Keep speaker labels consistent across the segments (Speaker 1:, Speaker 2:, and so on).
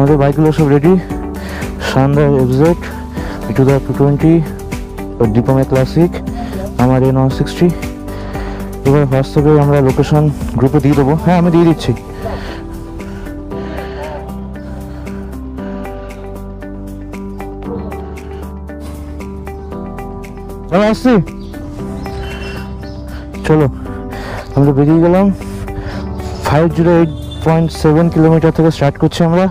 Speaker 1: আমাদের বাইকগুলো সব রেডি। শানদার এফজেড, ইটুদার 220, ডিপমে ক্লাসিক, আমার A960। এবার হোয়াটসঅ্যাপে আমরা লোকেশন গ্রুপে দিয়ে দেবো। হ্যাঁ, আমি দিয়ে দিচ্ছি। আসছি, চলো আমরা বেরিয়ে গেলাম। 508.7 কিলোমিটার থেকে স্টার্ট করছি আমরা।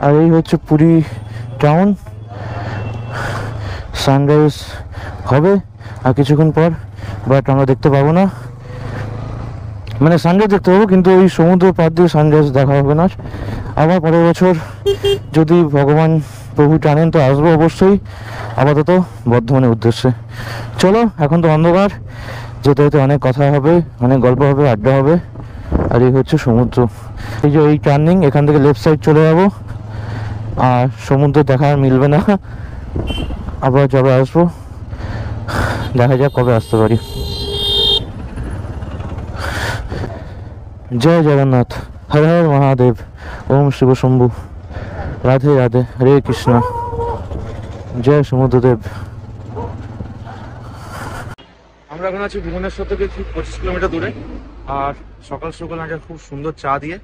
Speaker 1: আর এই হচ্ছে পুরী টাউন। সানরাইজ হবে আর কিছুক্ষণ পর, বাট আমরা দেখতে পাবো না। মানে সানরাইজ দেখতে পাবো, কিন্তু ওই সমুদ্র পার দিয়ে সানরাইজ দেখা হবে না। আবার পরের বছর যদি ভগবান প্রভু টানেন তো আসবো অবশ্যই। আপাতত বর্ধমানের উদ্দেশ্যে। চলো, এখন তো অন্ধকার, যেতে যেতে অনেক কথা হবে, অনেক গল্প হবে, আড্ডা হবে। আর এই হচ্ছে সমুদ্র। এই যে এই টার্নিং, এখান থেকে লেফট সাইড চলে যাবো। আর সমুদ্র দেখা আর মিলবে না। আবার যবে আসবো, দেখা যাক কবে আসতে পারি। জয় জগন্নাথ, হর হর মহাদেব, ওম শিব শম্ভু, রাধে রাধে, হরে কৃষ্ণ, জয় সমুদ্রদেব। আমরা এখন আছি ভুবনেশ্বর থেকে ঠিক 25 কিলোমিটার দূরে। আর সকাল সকাল আগে খুব সুন্দর চা দিয়ে,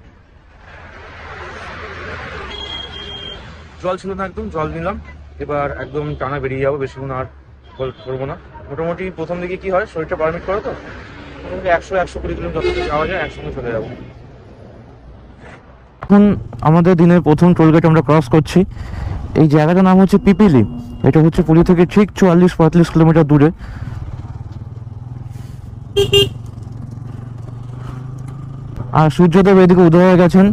Speaker 1: জল ছিল না একদম, জল নিলাম। এবার একদম টানা বেরিয়ে যাবো, বেশিক্ষণ আর করবো না। মোটামুটি প্রথম দিকে কি হয়, শরীরটা পারমিট করে তো মোটামুটি 100-120 কিলোমিটার যাওয়া যায়, একসঙ্গে চলে যাবো। এখন আমাদের দিনের প্রথম টোলগেট আমরা ক্রস করছি। এই জায়গাটার নাম হচ্ছে পিপিলি। এটা হচ্ছে পুরী থেকে ঠিক 44-45 কিলোমিটার দূরে। আর সূর্যদেব এদিকে উদয় হয়ে গেছেন।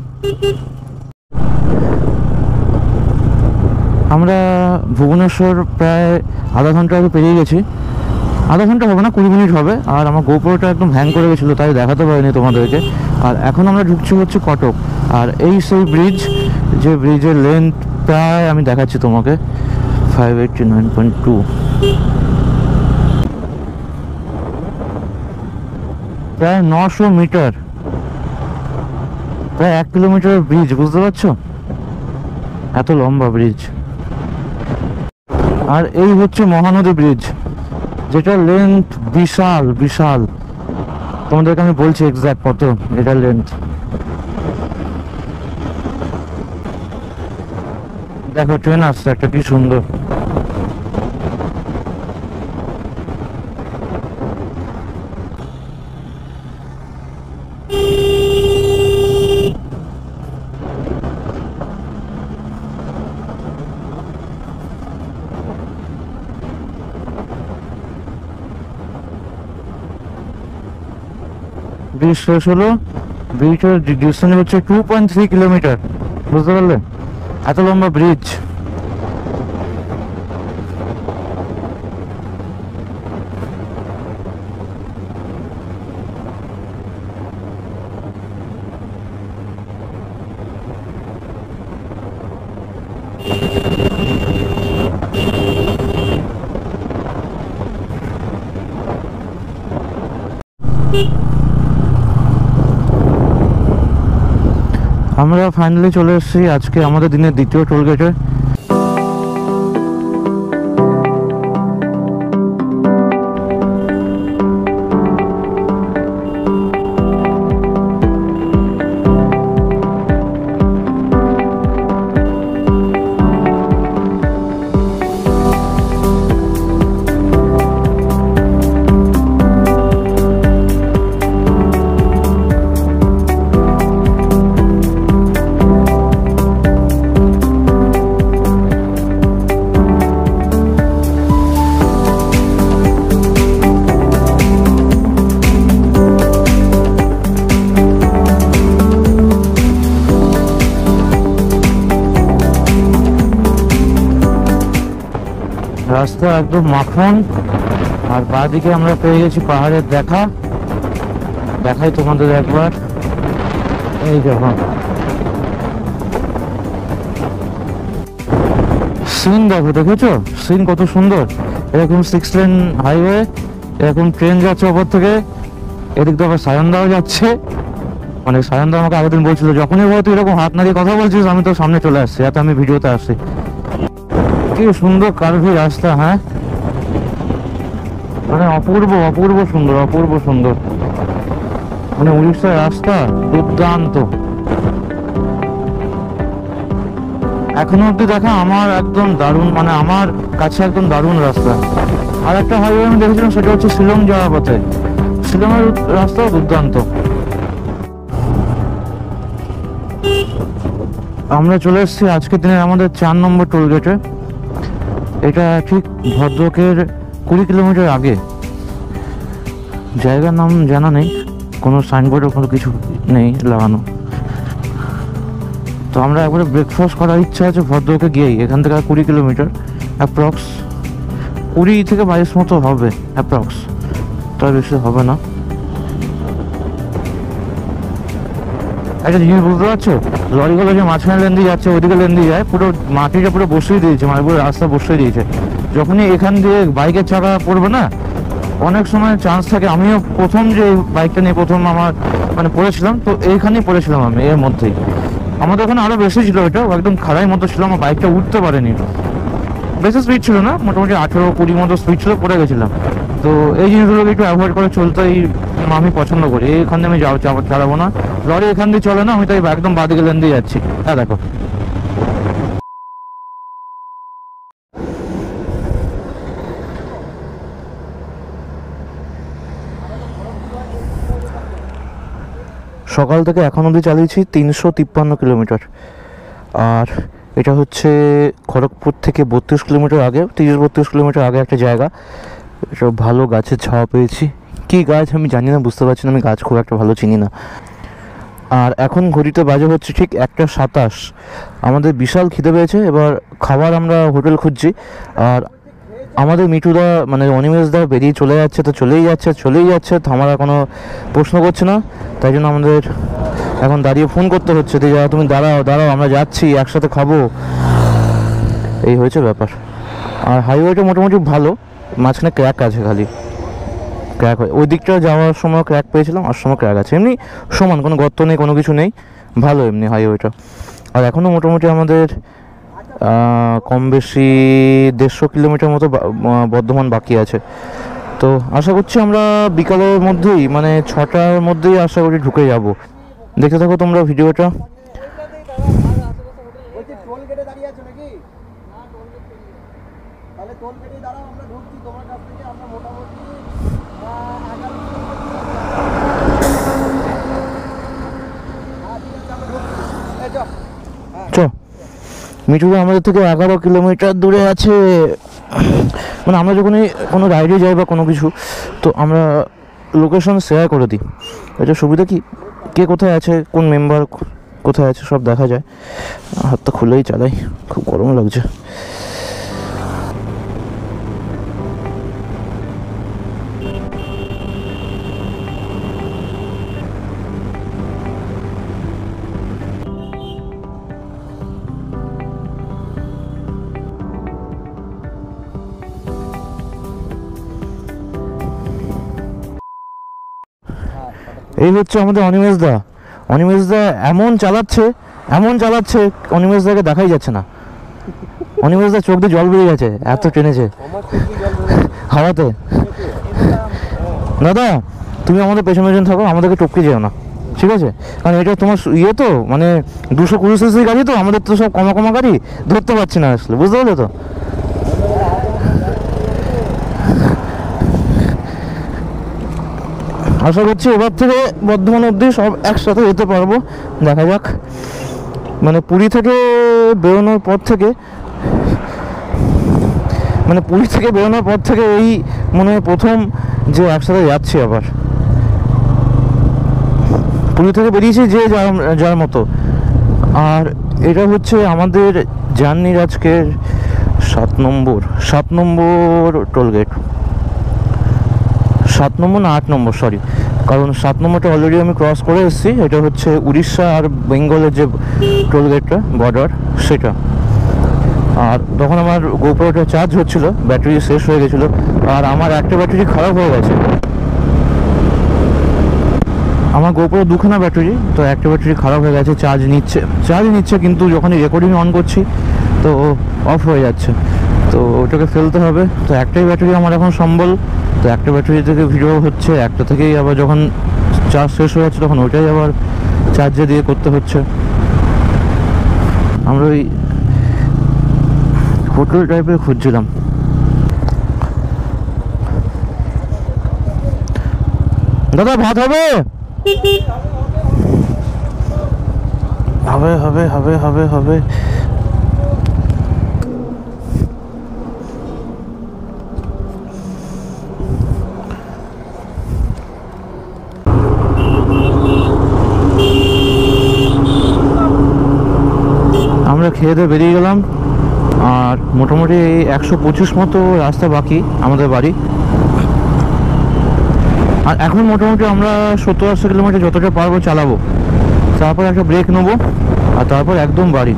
Speaker 1: আমরা ভুবনেশ্বর প্রায় আধা ঘন্টা আগে পেরিয়ে গেছি। আধা ঘন্টা হবে না, 20 মিনিট হবে। আর আমার গোপ্রোটা একদম হ্যাং করে গেছিলো, তাই দেখাতে পারিনি তোমাদেরকে। আর এখন আমরা ঢুকছি হচ্ছে কটক। আর এই সেই ব্রিজ, যে ব্রিজের লেন্থ প্রায় আমি দেখাচ্ছি তোমাকে, 589.2। প্রায় 900 মিটার, প্রায় 1 কিলোমিটার ব্রিজ, বুঝতে পারছো? এত লম্বা ব্রিজ। আর এই হচ্ছে মহানদী ব্রিজ, যেটা লেন্থ বিশাল বিশাল। তোমাদেরকে আমি বলছি এক্সাক্ট কত এটা লেন্থ। দেখো ট্রেন আসছে একটা, কি সুন্দর। ব্রিজ শেষ হলো। ব্রিজের ডিস্টেন্স হচ্ছে 2.3 কিলোমিটার, বুঝতে পারলে? এত লম্বা ব্রিজ। আমরা ফাইনালি চলে এসেছি আজকে আমাদের দিনের দ্বিতীয় টোলগেটে। রাস্তা একদম মাখন। আর বাঁদিকে আমরা পেয়ে গেছি পাহাড়ের দেখা। দেখাই তোমাদের একবার, এই দেখো সিন, দেখো দেখেছো সিন কত সুন্দর। এরকম 6 লেন হাইওয়ে এরকম ট্রেন যাচ্ছে ওপর থেকে, এদিক থেকে আবার সায়নদাও যাচ্ছে। মানে সায়নদা আমাকে আগের দিন বলছিল যখনই বলো তুই এরকম হাত নাড়িয়ে কথা বলছিস আমি তো সামনে চলে আসছি, এত আমি ভিডিওতে আসছি। কি সুন্দর কার্ভি রাস্তা, হ্যাঁ মানে অপূর্ব অপূর্ব সুন্দর, অপূর্ব সুন্দর। মানে উড়িষ্যার রাস্তা দুর্দান্ত। এখনো অব্দি দেখা আমার একদম দারুণ, মানে আমার কাছে একদম দারুণ রাস্তা। আর একটা হাইওয়ে আমি দেখেছিলাম, সেটা হচ্ছে শিলং যাওয়ার পথে। শিলংয়ের রাস্তাও দুর্দান্ত। আমরা চলে এসেছি আজকের দিনে আমাদের 4 নম্বর টোল গেটে। এটা ঠিক ভদ্রকের 20 কিলোমিটার আগে। জায়গার নাম জানা নেই, কোনো সাইনবোর্ডও কোনো কিছু নেই লাগানো। তো আমরা একবারে ব্রেকফাস্ট করার ইচ্ছা আছে ভদ্রকে গিয়েই। এখান থেকে 20 কিলোমিটার অ্যাপ্রক্স, 20 থেকে 22 মতো হবে অ্যাপ্রক্স, তার বেশি হবে না। একটা জিনিস বুঝতে পারছো, লরিগুলো যে মাঝখানে লেন দিয়ে যাচ্ছে ওইদিকে লেন দিয়ে যায়, পুরো মাটিটা পুরো বসিয়ে দিয়েছে, মানে পুরো রাস্তা বসিয়ে দিয়েছে। যখনই এখান দিয়ে বাইকের চাকা পড়বে না, অনেক সময় চান্স থাকে। আমিও প্রথম যে বাইকটা নিয়ে প্রথম আমার মানে পড়েছিলাম, তো এইখানেই পড়েছিলাম আমি, এর মধ্যেই। আমাদের ওখানে আরও বেশি ছিল, এটা একদম খাড়াই মতো ছিল, আমার বাইকটা উঠতে পারেনি। বেশি স্পিড ছিল না, মোটামুটি 18-20 মতো স্পিড ছিল, পড়ে গেছিলাম। তো এই জিনিসগুলোকে একটু অ্যাভয়েড করে চলতেই আমি পছন্দ করি। এইখান দিয়ে আমি চালাবো না, লরি এখান দিয়ে চলে না, আমি তাই একদম বাদিকে লেন দিয়ে যাচ্ছি। হ্যাঁ দেখো, সকাল থেকে এখন অবধি চালিয়েছি 353 কিলোমিটার। আর এটা হচ্ছে খড়গপুর থেকে 32 কিলোমিটার আগে, 30-32 কিলোমিটার আগে একটা জায়গা। এটা ভালো গাছের ছাওয়া পেয়েছি। কি গাছ আমি জানি না, বুঝতে পারছি না, আমি গাছ খুব একটা ভালো চিনি না। আর এখন ঘড়িতে বাজে হচ্ছে ঠিক 1:27। আমাদের বিশাল খিদে পেয়েছে, এবার খাবার আমরা হোটেল খুঁজছি। আর আমাদের মিঠুদা মানে অনিমেষদা বেরিয়ে চলে যাচ্ছে, তো চলেই যাচ্ছে, থামার কোনো প্রশ্ন করছে না। তাই জন্য আমাদের এখন দাঁড়িয়ে ফোন করতে হচ্ছে যে তুমি দাঁড়াও আমরা যাচ্ছি, একসাথে খাবো। এই হয়েছে ব্যাপার। আর হাইওয়েটা মোটামুটি ভালো, মাঝখানে ক্র্যাক আছে, খালি ক্র্যাক হয়। ওই দিকটা যাওয়ার সময় ক্র্যাক পেয়েছিলাম, আর সময় ক্র্যাক আছে। এমনি সমান, কোনো গর্ত নেই, কোনো কিছু নেই, ভালো এমনি হাইওয়েটা। আর এখনও মোটামুটি আমাদের কম বেশি 150 কিলোমিটার মতো বর্ধমান বাকি আছে। তো আশা করছি আমরা বিকালের মধ্যেই, মানে 6টার মধ্যেই আশা করি ঢুকে যাব। দেখতে থাকো তোমরা ভিডিওটা। মিঠুদা আমাদের থেকে 11 কিলোমিটার দূরে আছে। মানে আমরা যখনই কোনো রাইডে যাই বা কোনো কিছু, তো আমরা লোকেশন শেয়ার করে দিই। এটা সুবিধা কি, কে কোথায় আছে, কোন মেম্বার কোথায় আছে সব দেখা যায়। হাতটা খুলেই চালাই, খুব গরম লাগছে। এই হচ্ছে আমাদের অনিমেষদা এমন চালাচ্ছে, অনিমেষদাকে দেখাই যাচ্ছে না। অনিমেষদা চোখ দিয়ে জল বেরিয়ে গেছে, এত টেনেছে হাওয়াতে। দাদা তুমি আমাদের পেছন থাকো, আমাদেরকে টপকে যেও না, ঠিক আছে? কারণ এটা তোমার তো মানে 220 cc গাড়ি, তো আমাদের তো সব কমা গাড়ি, ধরতে পারছি না আসলে, বুঝতে পারলে তো। আশা করছি এবার থেকে বর্ধমান অবধি সব একসাথে যেতে পারবো, দেখা যাক। মানে পুরী থেকে বেরোনোর পর থেকে এই মনে হয় প্রথম যে একসাথে যাচ্ছি আবার। পুরী থেকে বেরিয়েছি যে যার মতো। আর এটা হচ্ছে আমাদের জার্নির আজকের 7 নম্বর টোলগেট। 7 নম্বর না 8 নম্বর, সরি, কারণ 7 নম্বরটা অলরেডি আমি ক্রস করে এসেছি। এটা হচ্ছে উড়িষ্যা আর বেঙ্গলের যে টোলগেটটা, বর্ডার, সেটা। আর তখন আমার গোপ্রোটা চার্জ হচ্ছিল, ব্যাটারি শেষ হয়ে গেছিলো, আর আমার একটা ব্যাটারি খারাপ হয়ে গেছে। আমার গোপ্রো দুখানা ব্যাটারি, তো একটা ব্যাটারি খারাপ হয়ে গেছে, চার্জ নিচ্ছে কিন্তু যখনই রেকর্ডিং অন করছি তো অফ হয়ে যাচ্ছে, তো ওটাকে ফেলতে হবে। তো একটাই ব্যাটারি আমার এখন সম্বল, তো একটা ব্যাটারি থেকে ভিডিও হচ্ছে, একটা থেকেই আবার যখন চার্জ শেষ হয়ে যাচ্ছে তখন ওইটাই আবার চার্জে দিয়ে করতে হচ্ছে। আমরা ওই হোটেল টাইপের খুঁজছিলাম। দাদা ভাত হবে? হবে হবে হবে হবে হবে। আমরা খেয়ে দিয়ে বেরিয়ে গেলাম, আর মোটামুটি 125 মতো রাস্তা বাকি আমাদের বাড়ি। আর এখন মোটামুটি আমরা 70-80 কিলোমিটার যতটা পারবো চালাবো, তারপর একটা ব্রেক নেবো, আর তারপর একদম বাড়ি।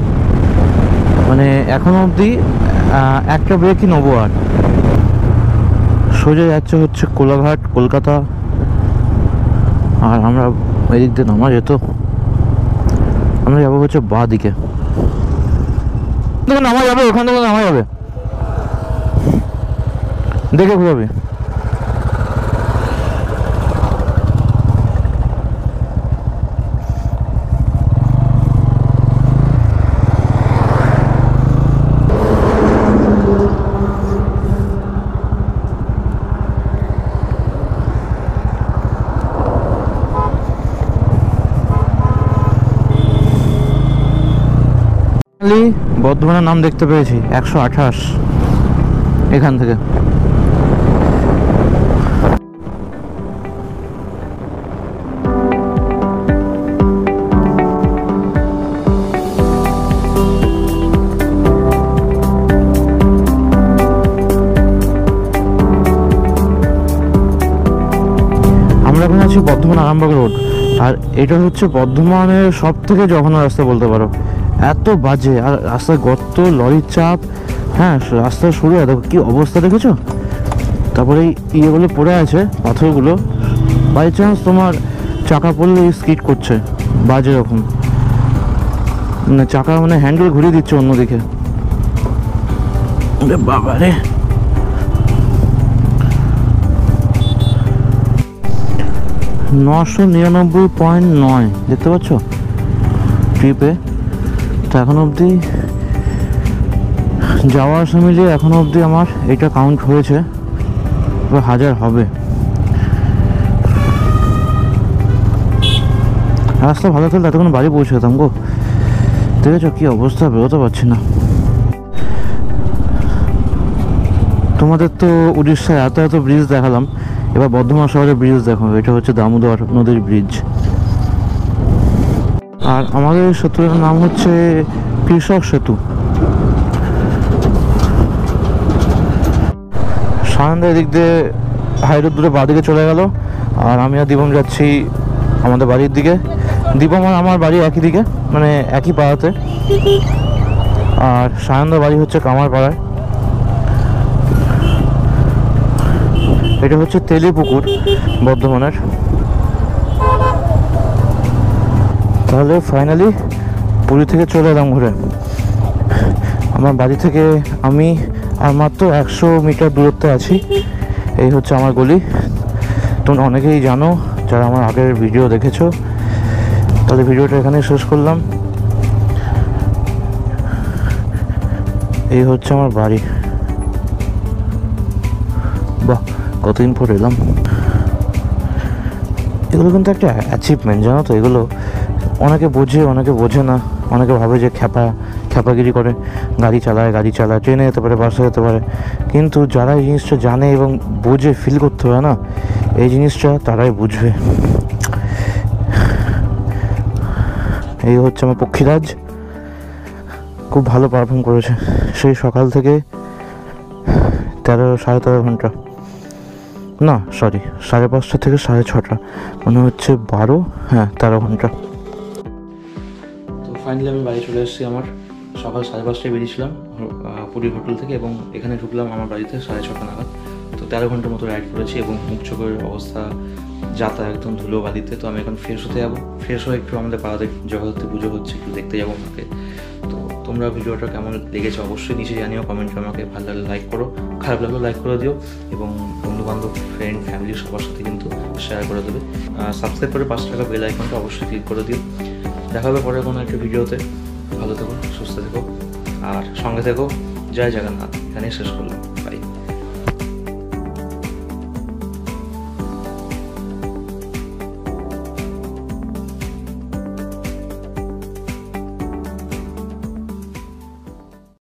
Speaker 1: মানে এখনো অবধি একটা ব্রেকই নেবো, আর সোজা যাচ্ছে হচ্ছে কোলাঘাট, কলকাতা। আর আমরা এদিক দিয়ে নামা যেত, আমরা যাবো হচ্ছে বাঁ দিকে, নামা যাবে, ওখান থেকে নামা যাবে, দেখে ঘুরাবি। বর্ধমানের নাম দেখতে পেয়েছি 128 এখান থেকে। আমরা এখন আছি বর্ধমান আরামবাগ রোড, আর এটা হচ্ছে বর্ধমানের সব থেকে জঘন্য রাস্তা বলতে পারো, এত বাজে। আর রাস্তায় গর্ত, লরির চাপ, হ্যাঁ রাস্তা শুরু হয়, দেখো কি অবস্থা দেখেছো। তারপরে এই ইয়েগুলো পড়ে আছে, পাথরগুলো, বাই চান্স তোমার চাকা পড়লে স্কিড করছে বাজে রকম, মানে চাকা মানে হ্যান্ডেল ঘুরিয়ে দিচ্ছে অন্যদিকে। বাবা রে, $999.9 দেখতে পাচ্ছ ট্রিপে। তো এখন অবধি যাওয়া আসা মিলিয়ে এখন অবধি আমার এটা কাউন্ট হয়েছে, 1000 হবে। রাস্তা ভালো থাকলে এতক্ষণ বাড়ি পৌঁছে যেতাম গো। দেখেছো কি অবস্থা, বেরোতে পারছি না। তোমাদের তো উড়িষ্যায় এত এত ব্রিজ দেখালাম, এবার বর্ধমান শহরের ব্রিজ দেখো। এটা হচ্ছে দামোদর নদীর ব্রিজ, আর আমাদের সেতুর নাম হচ্ছে কৃষক সেতু। সানন্দা এদিক দিয়ে হাইরোড দূরে বাঁদিকে চলে গেল, আর আমি আর দীপম যাচ্ছি আমাদের বাড়ির দিকে। দীপম আর আমার বাড়ি একই দিকে, মানে একই পাড়াতে, আর সানন্দা বাড়ি হচ্ছে কামারপাড়ায়। এটা হচ্ছে তেলিপুকুর বর্ধমানের। তাহলে ফাইনালি পুরী থেকে চলে এলাম ঘুরে। আমার বাড়ি থেকে আমি আর মাত্র 100 মিটার দূরত্বে আছি। এই হচ্ছে আমার গলি। তোমরা অনেকেই জানো যারা আমার আগের ভিডিও দেখেছো। তাহলে ভিডিওটা এখানে শেষ করলাম। এই হচ্ছে আমার বাড়ি। বাহ, কতদিন পর এলাম। এগুলো কিন্তু একটা অ্যাচিভমেন্ট, জানো তো। এগুলো অনেকে বোঝে, অনেকে বোঝে না। অনেকে ভাবে যে খ্যাপাগিরি করে, গাড়ি চালায়, ট্রেনে যেতে পারে, বাসে যেতে পারে। কিন্তু যারা এই জিনিসটা জানে এবং বোঝে, ফিল করতে হয় না, এই জিনিসটা তারাই বুঝবে। এই হচ্ছে আমার পক্ষীরাজ, খুব ভালো পারফর্ম করেছে সেই সকাল থেকে। 13.5 ঘন্টা, না সরি 5:30 থেকে 6:30, মনে হচ্ছে 13 ঘন্টা। তো ফাইনালি আমি বাড়ি চলে এসেছি আমার সকাল 5:30টায় বেরিয়েছিলাম পুরীর হোটেল থেকে, এবং এখানে ঢুকলাম আমার বাড়িতে 6:30 নাগাদ। তো 13 ঘন্টার মতো রাইড করেছি, এবং মুখ চোখের অবস্থা যাতা একদম ধুলো বালিতে। তো আমি এখন ফ্রেশ হতে যাবো, ফ্রেশ হয়ে একটু আমাদের পাড়াতে জগদ্ধাত্রী পুজো হচ্ছে, একটু দেখতে যাবো মাকে। তো তোমরা ভিডিওটা কেমন লেগেছে অবশ্যই নিচে জানিও কমেন্টে। আমাকে ভালো লাগলে লাইক করো, খারাপ লাগলেও লাইক করে দিও, এবং বন্ধুবান্ধব, ফ্রেন্ড, ফ্যামিলি সবার সাথে কিন্তু শেয়ার করে দেবে। সাবস্ক্রাইব করে 5 টাকা বেল আইকনটা অবশ্যই ক্লিক করে দিও। দেখা হবে পরে কোনো একটা ভিডিওতে। ভালো থেকো, সুস্থ থেকো, আর সঙ্গে থেকো। জয় জগন্নাথ, এখানেই শেষ করলাম।